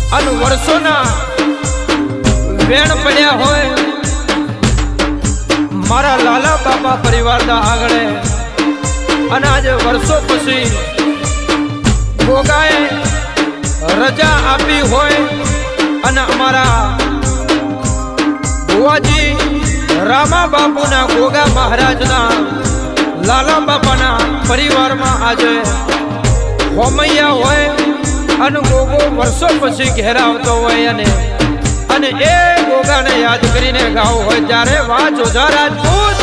અને વર્ષોના વેણ પડ્યા હોય મારા લાલા બાપા પરિવારના આગળ અને આજે વર્ષો પછી ગોગાએ રજા આપી હોય અને અમારા ભુવાજી રામા બાપુના ગોગા મહારાજના લાલા બાપાના પરિવારમાં આજે હોમૈયા હોય અને ગોગો વર્ષો પછી ઘેરાવતો હોય અને એ ગોગાને યાદ કરીને ગાવું હોય ત્યારે વાહ જોજા રાજપૂત